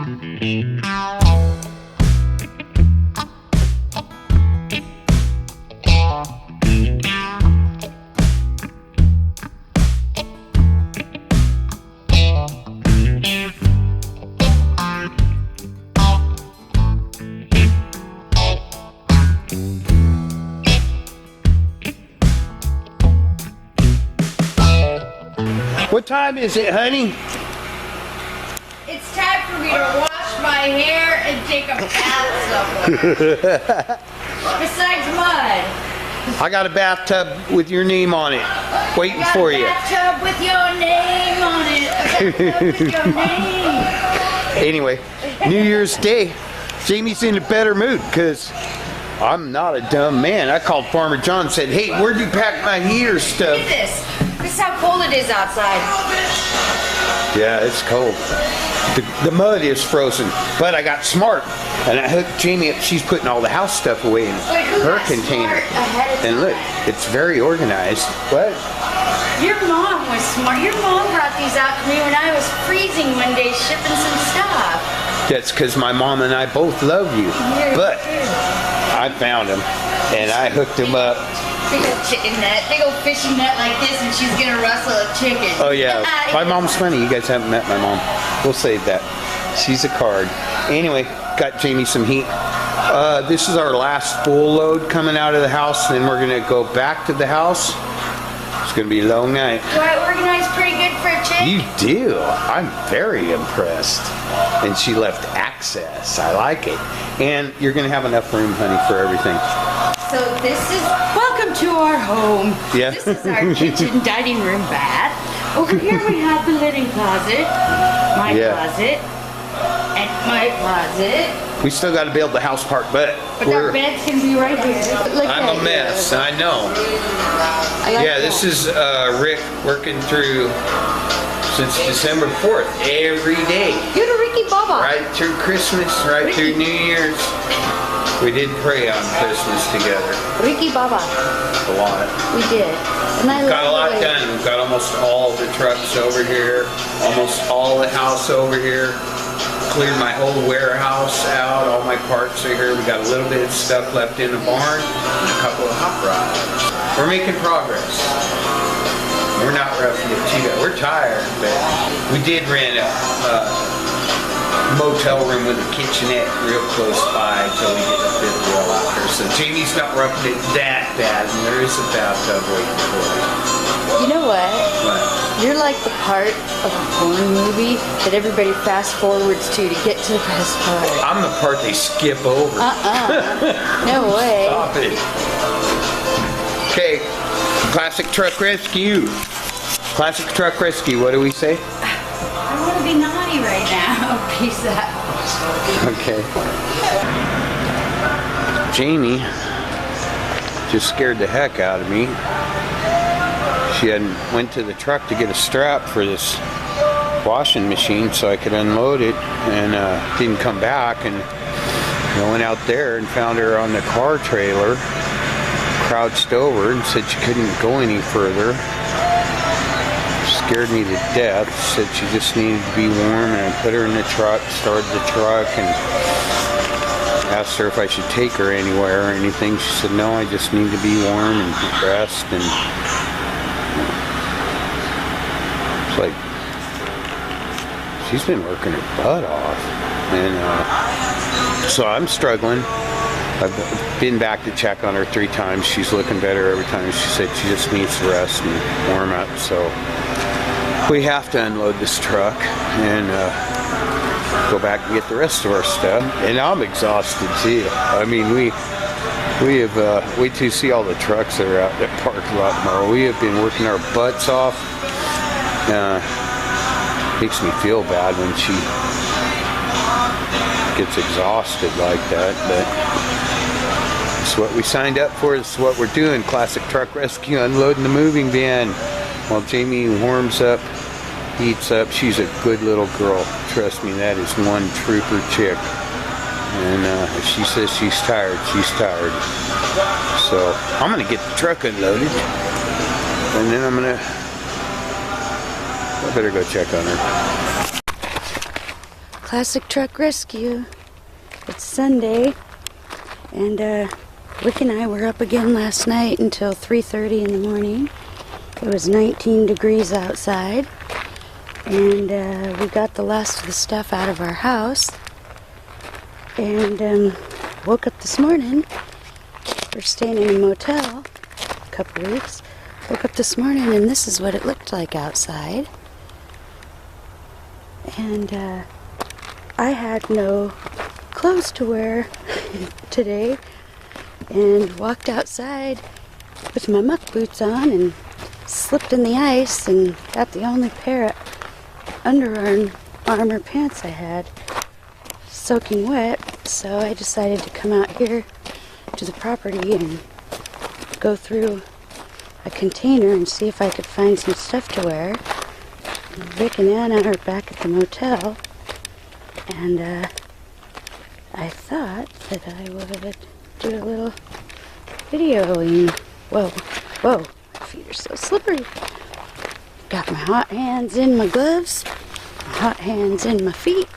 What time is it, honey? It's time for me to wash my hair and take a bath somewhere. Besides mud. I got a bathtub with your name on it, waiting for you. Bathtub with your name on it. A bathtub with your name. Anyway, New Year's Day, Jamie's in a better mood because I'm not a dumb man. I called Farmer John and said, hey, where'd you pack my heater stuff? Look at this. This is how cold it is outside. Yeah, it's cold. The mud is frozen, but I got smart and I hooked Jamie up. She's putting all the house stuff away in her container. And look, it's very organized. What? Your mom was smart. Your mom brought these out to me when I was freezing one day shipping some stuff. That's because my mom and I both love you. But I found them and I hooked them up. Big old chicken net, big old fishing net like this, and she's gonna rustle a chicken. Oh yeah, my mom's funny. You guys haven't met my mom. We'll save that. She's a card. Anyway, got Jamie some heat. This is our last full load coming out of the house, then we're gonna go back to the house. It's gonna be a long night. Do I organize pretty good for a chick? You do. I'm very impressed. And she left access. I like it. And you're gonna have enough room, honey, for everything. So this is, welcome to our home. Yeah. This is our kitchen, dining room, bath. Over here we have the linen closet, my closet, and my closet. We still got to build the house part, but our bed's going to be right here. I'm a mess, I know. Yeah, this is Rick working through since December 4th, every day. You're the Ricky Baba. Right through Christmas, right through New Year's. We did pray on Christmas together. Ricky Baba. A lot. We did. And I got a lot done. We've got almost all the trucks over here, almost all the house over here. Cleared my whole warehouse out. All my parts are here. We got a little bit of stuff left in the barn and a couple of hot rods. We're making progress. We're not roughing it too bad. We're tired, but we did rent a motel room with a kitchenette real close by until we get the fifth wheel out there. So Jamie's not roughing it that bad, and there is a bathtub waiting for us. You know what? What? You're like the part of a porn movie that everybody fast forwards to get to the best part. I'm the part they skip over. No way. Stop it. Okay, Classic Truck Rescue. Classic Truck Rescue, what do we say? I want to be naughty right now. Peace out. Okay. Jamie just scared the heck out of me. She went to the truck to get a strap for this washing machine so I could unload it, and didn't come back, and I went out there and found her on the car trailer, crouched over, and said she couldn't go any further. Scared me to death. Said she just needed to be warm, and I put her in the truck, started the truck, and asked her if I should take her anywhere or anything. She said, no, I just need to be warm and rest. And it's like, she's been working her butt off. And so I'm struggling. I've been back to check on her 3 times. She's looking better every time. She said she just needs to rest and warm up. So we have to unload this truck and go back and get the rest of our stuff. And I'm exhausted too. I mean, we have wait till you see all the trucks that are out in that parking lot tomorrow. We have been working our butts off. Makes me feel bad when she gets exhausted like that, but it's what we signed up for. It's what we're doing. Classic Truck Rescue, unloading the moving van while Jamie warms up, heats up. She's a good little girl. Trust me, that is one trooper chick. And if she says she's tired, she's tired. So I'm gonna get the truck unloaded, and then I better go check on her. Classic Truck Rescue. It's Sunday, and Rick and I were up again last night until 3:30 in the morning. It was 19 degrees outside, and we got the last of the stuff out of our house, and woke up this morning. We're staying in a motel a couple weeks. Woke up this morning, and this is what it looked like outside. And I had no clothes to wear today, and walked outside with my muck boots on and slipped in the ice and got the only pair of Under Armour pants I had soaking wet. So I decided to come out here to the property and go through a container and see if I could find some stuff to wear. Rick and Anna are back at the motel, and I thought that I would do a little videoing. Whoa, whoa, my feet are so slippery. Got my hot hands in my gloves, my hot hands in my feet,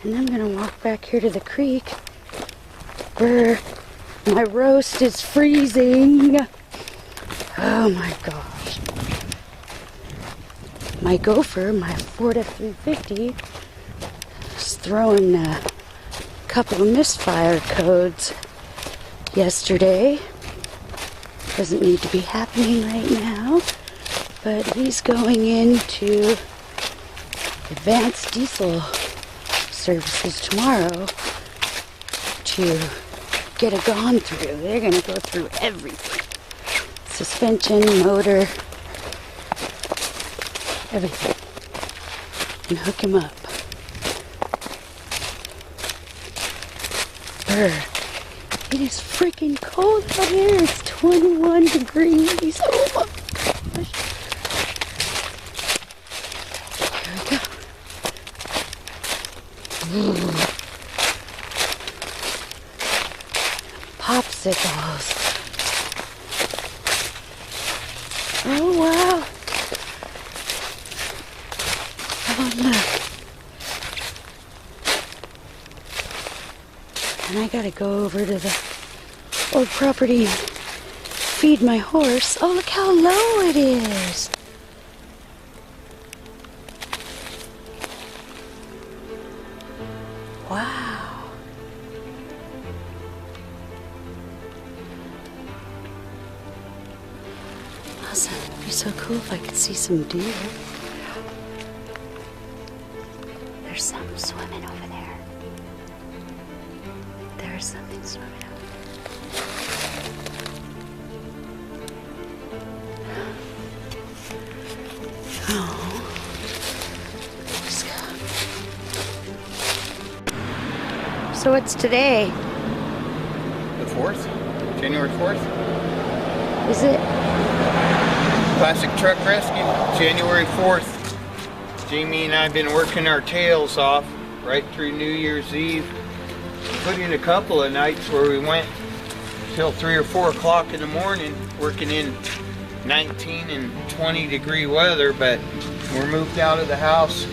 and I'm gonna walk back here to the creek where my roast is freezing. Oh my gosh. My gopher, my Ford F-350, was throwing a couple of misfire codes yesterday. Doesn't need to be happening right now, but he's going into advanced diesel services tomorrow to get it gone through. They're going to go through everything. Suspension, motor, everything, and hook him up. It is freaking cold out here. It's 21 degrees. Oh my gosh. Here we go. Popsicles. Oh wow. Oh look. And I gotta go over to the old property and feed my horse. Oh, look how low it is. Wow. Awesome. It'd be so cool if I could see some deer. There's something swimming over there. There's something swimming over there. Oh. Let's go. So what's today? The 4th? January 4th? Is it? Classic Truck Rescue, January 4th. Jamie and I have been working our tails off right through New Year's Eve. Put in a couple of nights where we went till 3 or 4 o'clock in the morning working in 19 and 20 degree weather, but we're moved out of the house,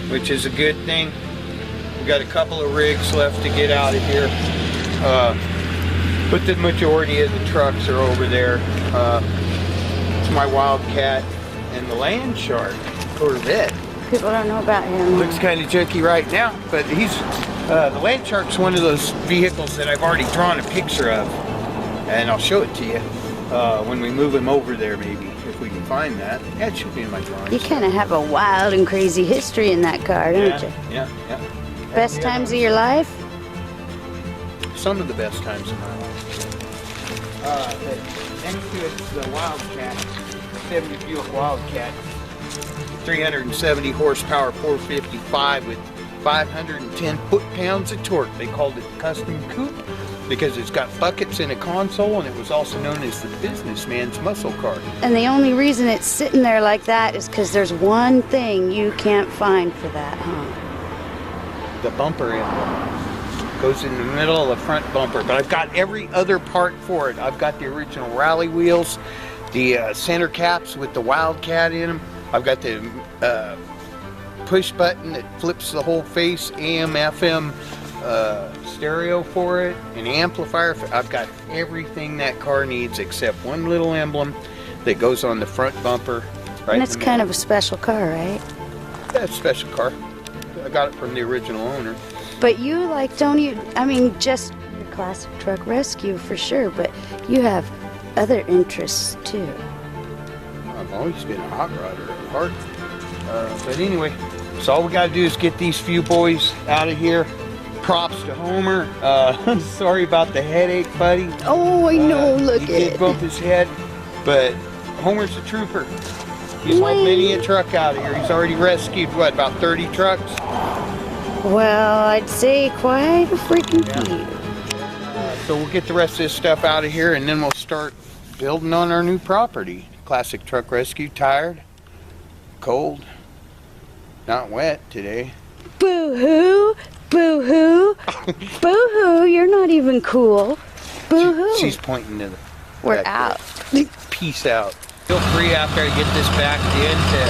which is a good thing. We got a couple of rigs left to get out of here, but the majority of the trucks are over there. It's my Wildcat and the Land Shark Corvette. People don't know about him. Looks kind of junky right now, but he's the Land Shark's one of those vehicles that I've already drawn a picture of, and I'll show it to you when we move him over there, maybe, if we can find that. Yeah, it should be in my drawings. You kind of have a wild and crazy history in that car, don't you? Yeah. Best times of your life? Some of the best times of my life. Next to it's the Wildcat, 70 Buick Wildcat, 370 horsepower, 455 with 510 foot-pounds of torque. They called it the custom coupe because it's got buckets in a console, and it was also known as the businessman's muscle car. And the only reason it's sitting there like that is because there's one thing you can't find for that, huh? The bumper emblem goes in the middle of the front bumper, but I've got every other part for it. I've got the original rally wheels, the center caps with the Wildcat in them. I've got the push button that flips the whole face, AM, FM, stereo for it, an amplifier. I've got everything that car needs except one little emblem that goes on the front bumper. Right, and it's kind of a special car, right? Yeah, it's a special car. I got it from the original owner. But you like, don't you, I mean, just your classic truck rescue for sure, but you have other interests too. I've always been a hot rodder at heart. But anyway, so all we got to do is get these few boys out of here. Props to Homer. Sorry about the headache, buddy. Oh, I know, look he at did it. bump his head, but Homer's a trooper. He's hauled many a truck out of here. He's already rescued, what, about 30 trucks? Well, I'd say quite a freaking few. So we'll get the rest of this stuff out of here, and then we'll start building on our new property. Classic Truck Rescue. Tired, cold, not wet today. Boo-hoo, boo-hoo, boo-hoo, you're not even cool. Boo-hoo. She's pointing to the We're back out. there. Peace out. Feel free after I get this back in to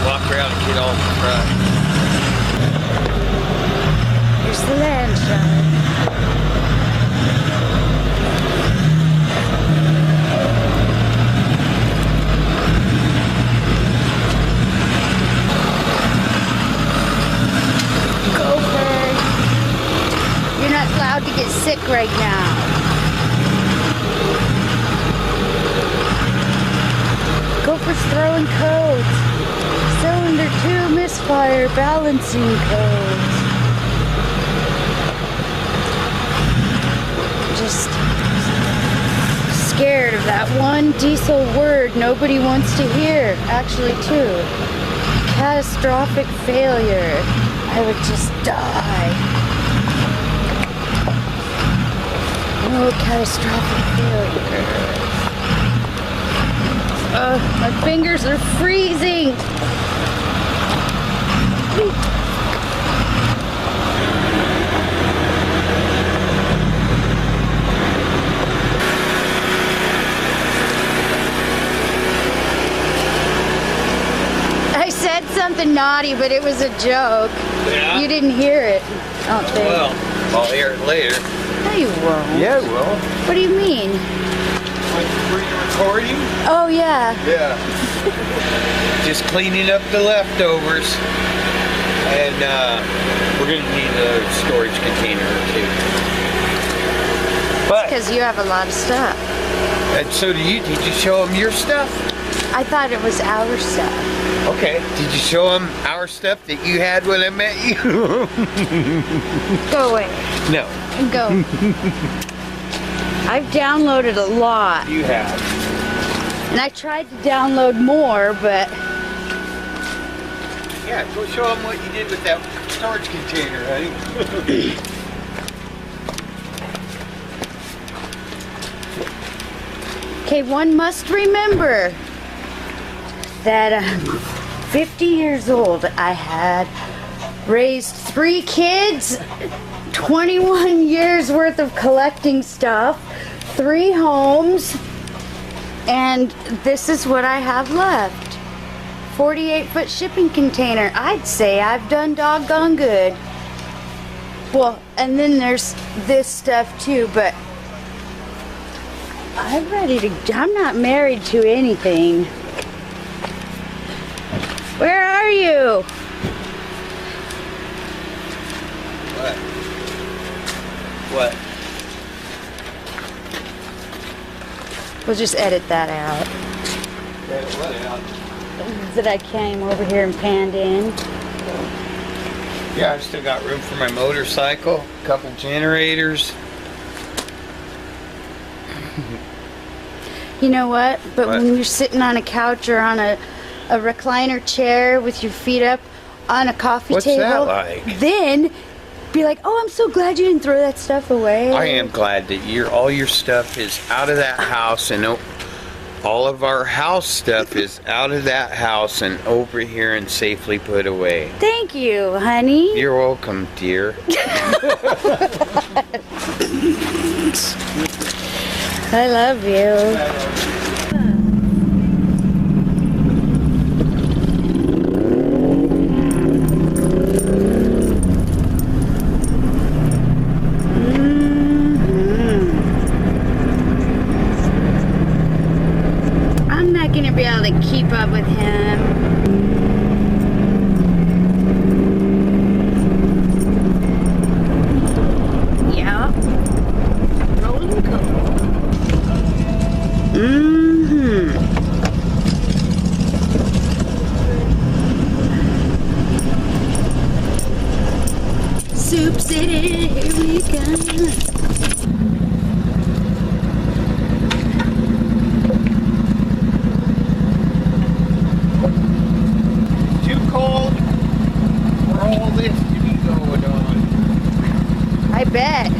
walk around and get all the truck. Here's the land shot. You're not allowed to get sick right now. Gopher's throwing codes. Cylinder 2 misfire balancing codes. Just scared of that one diesel word nobody wants to hear. Actually, two. Catastrophic failure. I would just die. No catastrophic failure. My fingers are freezing. I said something naughty, but it was a joke. Yeah? You didn't hear it, I don't think. Well, I'll hear it later. No, you won't. Yeah, well. What do you mean? Were you recording? Oh, yeah. Yeah. Just cleaning up the leftovers. And we're going to need a storage container or two. But, Because you have a lot of stuff. and so do you. Did you show them your stuff? I thought it was our stuff. Okay. Did you show them our stuff that you had when I met you? Go away. No. Go. I've downloaded a lot. You have. And I tried to download more, but Yeah, go show them what you did with that storage container, honey. okay, one must remember that I'm 50 years old. I had raised 3 kids, 21 years worth of collecting stuff, 3 homes, and this is what I have left. 48-foot shipping container. I'd say I've done doggone good. Well, and then there's this stuff too, but I'm ready to, I'm not married to anything. Where are you? What? We'll just edit that out. What out? That I came over here and panned in. Yeah, I've still got room for my motorcycle, a couple generators. You know what? But What? when you're sitting on a couch or on a recliner chair with your feet up on a coffee What's table, that like? then be like, oh, I'm so glad you didn't throw that stuff away. I am glad that all your stuff is out of that house, and all of our house stuff is out of that house and over here and safely put away. Thank you, honey. You're welcome, dear. I love you. Soup City, here we come. Too cold for all this to be going on. I bet.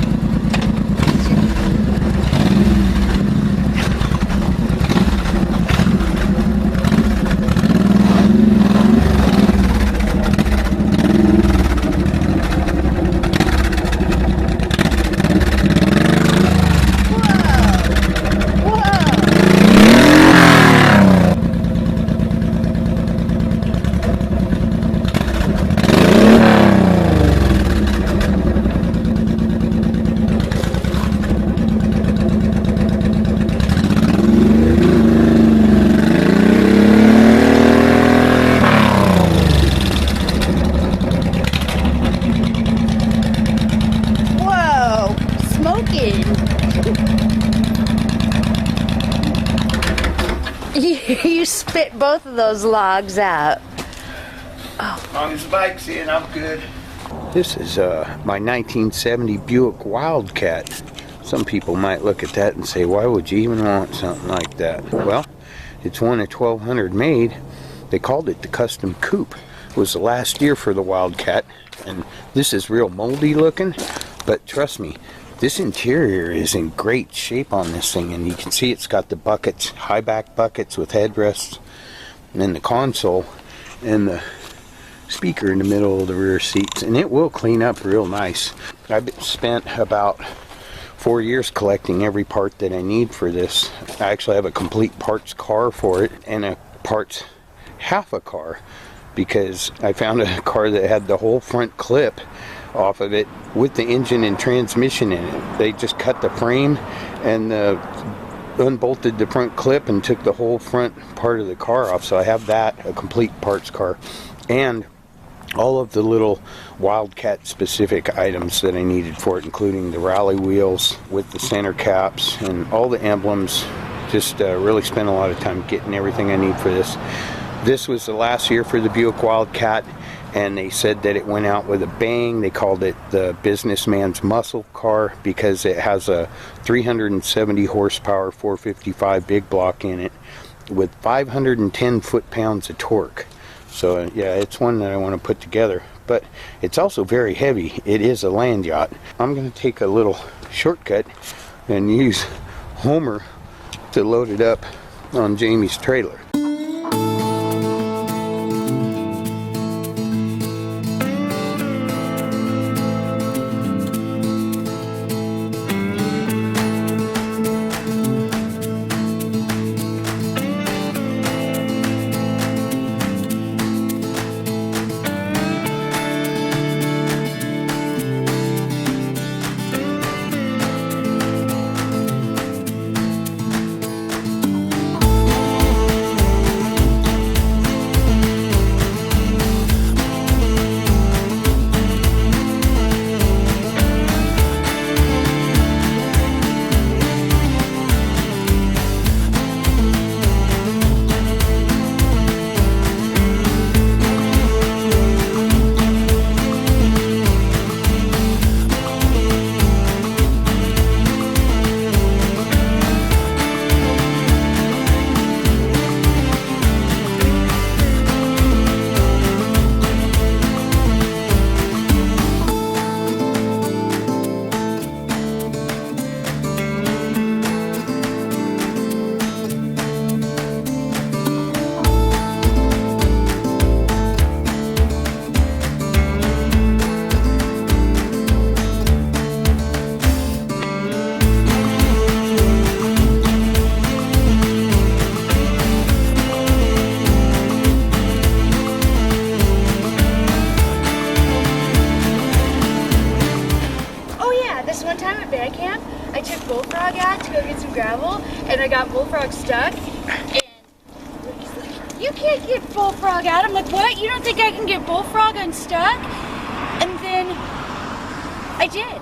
You spit both of those logs out. As long as the bike's in, I'm good. This is my 1970 Buick Wildcat. Some people might look at that and say, why would you even want something like that? Well, it's one of 1,200 made. They called it the Custom Coupe. It was the last year for the Wildcat, and this is real moldy looking, but trust me, this interior is in great shape on this thing, and you can see it's got the buckets, high back buckets with headrests, and then the console and the speaker in the middle of the rear seats, and it will clean up real nice. I've spent about 4 years collecting every part that I need for this. I actually have a complete parts car for it and a parts half a car, because I found a car that had the whole front clip off of it with the engine and transmission in it. They just cut the frame and unbolted the front clip and took the whole front part of the car off. So I have that, a complete parts car, and all of the little Wildcat specific items that I needed for it, including the rally wheels with the center caps and all the emblems. Just really spent a lot of time getting everything I need for this. This was the last year for the Buick Wildcat, and they said that it went out with a bang. They called it the businessman's muscle car because it has a 370 horsepower 455 big block in it with 510 foot-pounds of torque. So yeah, it's one that I want to put together, but it's also very heavy. It is a land yacht. I'm going to take a little shortcut and use Homer to load it up on Jamie's trailer. And I got Bullfrog stuck, and he's like, you can't get Bullfrog out. I'm like, what? You don't think I can get Bullfrog unstuck? And then I did.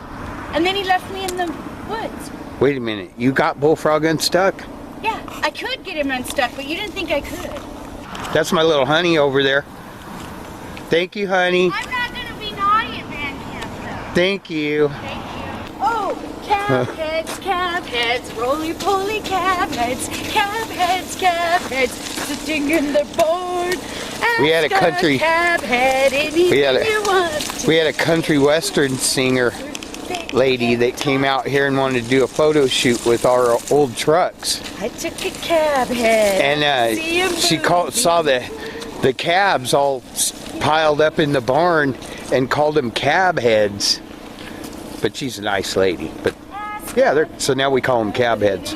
And then he left me in the woods. Wait a minute, you got Bullfrog unstuck? Yeah, I could get him unstuck, but you didn't think I could. That's my little honey over there. Thank you, honey. I'm not going to be naughty at band camp, though. Thank you. Oh, cab heads, roly-poly cab heads, sitting in the barn. We had a country. Cab head, anything you want. We had a country western singer lady that came out here and wanted to do a photo shoot with our old trucks. I took a cab head. And she saw the cabs all piled up in the barn and called them cab heads. But she's a nice lady. But yeah, so now we call them cab heads.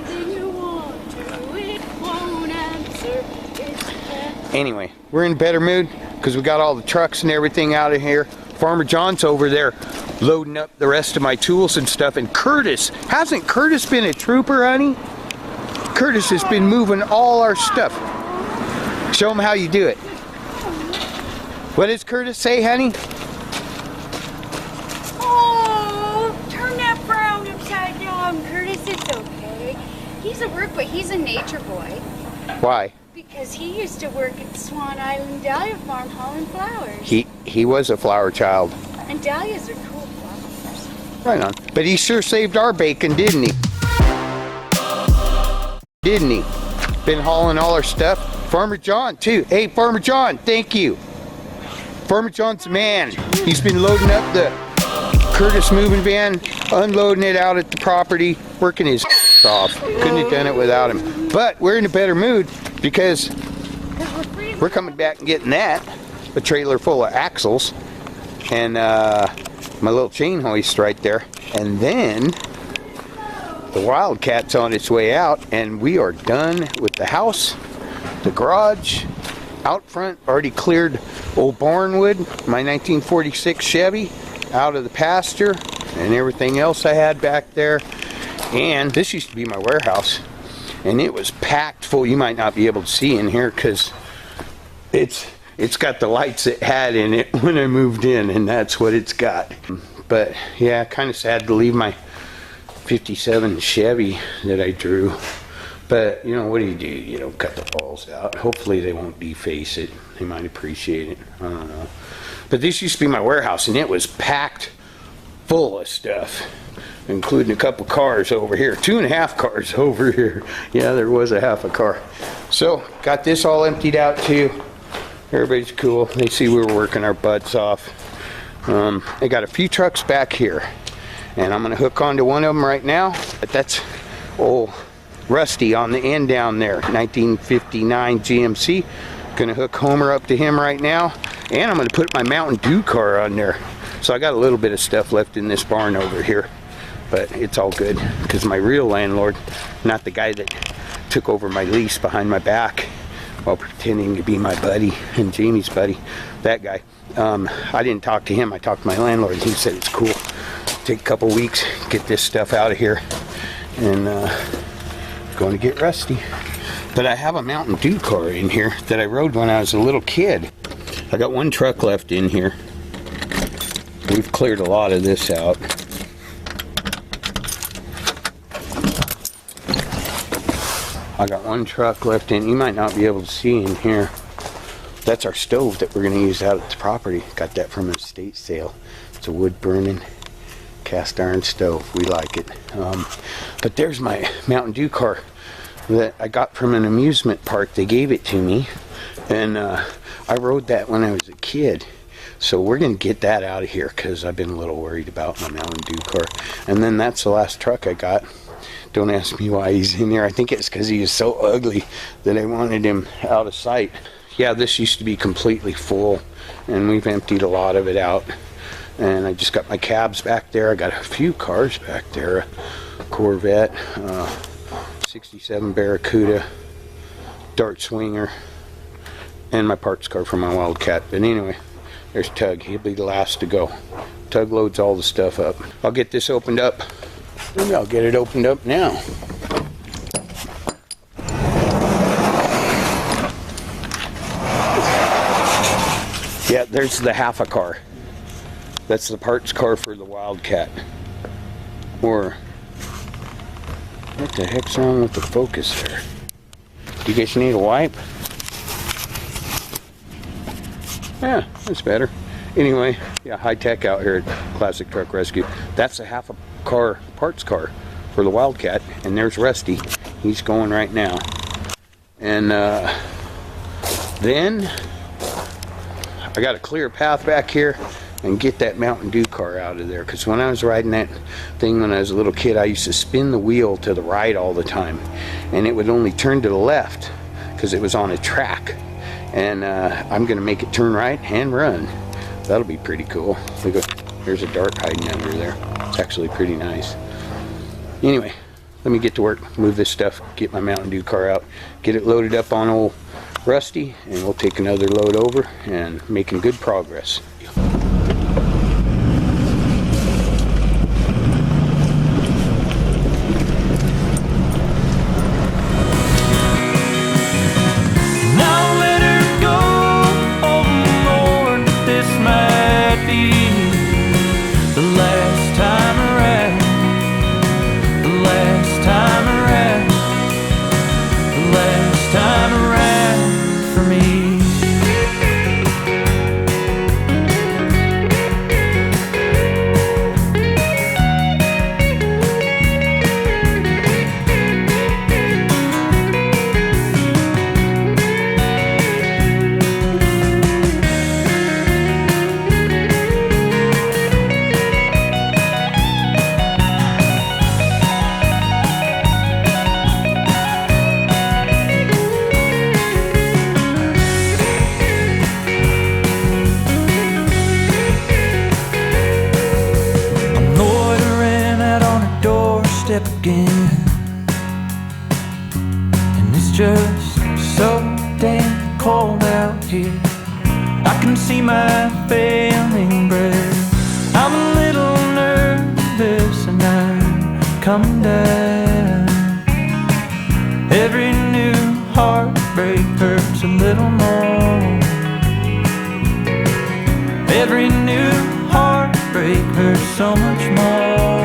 Anyway, we're in a better mood because we got all the trucks and everything out of here. Farmer John's over there loading up the rest of my tools and stuff. And Curtis, hasn't Curtis been a trooper, honey? Curtis has been moving all our stuff. Show him how you do it. What does Curtis say, honey? Oh, turn that frown upside down, Curtis. It's okay. He's a work boy. He's a nature boy. Why? Because he used to work at Swan Island Dahlia Farm hauling flowers. He was a flower child. And dahlias are cool flowers. Right on. But he sure saved our bacon, didn't he? Didn't he? Been hauling all our stuff. Farmer John, too. Hey, Farmer John, thank you. Farmer John's the man. He's been loading up the Curtis moving van, unloading it out at the property, working his off. Couldn't have done it without him. But we're in a better mood because we're coming back and getting that. A trailer full of axles and my little chain hoist right there. And then the Wildcat's on its way out and we are done with the house, the garage, out front, already cleared old Barnwood, my 1946 Chevy, out of the pasture and everything else I had back there. And this used to be my warehouse and it was packed full. You might not be able to see in here because it's got the lights it had in it when I moved in, and that's what it's got. But yeah, kind of sad to leave my 57 Chevy that I drew. But you know, what do? You don't cut the balls out. Hopefully they won't deface it. They might appreciate it. I don't know. But this used to be my warehouse and it was packed full of stuff, including a couple cars over here, 2.5 cars over here. Yeah, there was a half a car. So got this all emptied out too. Everybody's cool. They see we were working our butts off. I got a few trucks back here and I'm gonna hook onto one of them right now. But that's old Rusty on the end down there, 1959 GMC. Gonna hook Homer up to him right now, and I'm gonna put my Mountain Dew car on there. So I got a little bit of stuff left in this barn over here, but it's all good because my real landlord, not the guy that took over my lease behind my back while pretending to be my buddy and Jamie's buddy, that guy, I didn't talk to him. I talked to my landlord and he said it's cool. Take a couple weeks, get this stuff out of here, and going to get Rusty. But I have a Mountain Dew car in here that I rode when I was a little kid. I got one truck left in here. We've cleared a lot of this out. I got one truck left in. You might not be able to see in here. That's our stove that we're going to use out at the property. Got that from an estate sale. It's a wood burning cast iron stove. We like it. But there's my Mountain Dew car that I got from an amusement park. They gave it to me, and I rode that when I was a kid. So we're gonna get that out of here because I've been a little worried about my Mountain Dew car. And then that's the last truck I got. Don't ask me why he's in there. I think it's because he is so ugly that I wanted him out of sight. Yeah, this used to be completely full and we've emptied a lot of it out. And I just got my cabs back there. I got a few cars back there. A Corvette, 67 Barracuda, Dart Swinger, and my parts car for my Wildcat. But anyway, there's Tug. He'll be the last to go. Tug loads all the stuff up. I'll get this opened up. Maybe I'll get it opened up now. Yeah, there's the half a car. That's the parts car for the Wildcat. Or, what the heck's wrong with the focus there? You guys need a wipe? Yeah, that's better. Anyway, Yeah, high tech out here at Classic Truck Rescue. That's a half a car, parts car for the Wildcat. And there's Rusty. He's going right now. And then I got to clear a path back here and get that Mountain Dew car out of there. Because when I was riding that thing when I was a little kid, I used to spin the wheel to the right all the time. And it would only turn to the left because it was on a track. And I'm going to make it turn right and run. That'll be pretty cool. Look, there's a dart hiding under there. It's actually pretty nice. Anyway, let me get to work, move this stuff, get my Mountain Dew car out, get it loaded up on old Rusty, and we'll take another load over and making good progress. Again, and it's just so damn cold out here. I can see my failing breath. I'm a little nervous and I'm coming down. Every new heartbreak hurts a little more. Every new heartbreak hurts so much more.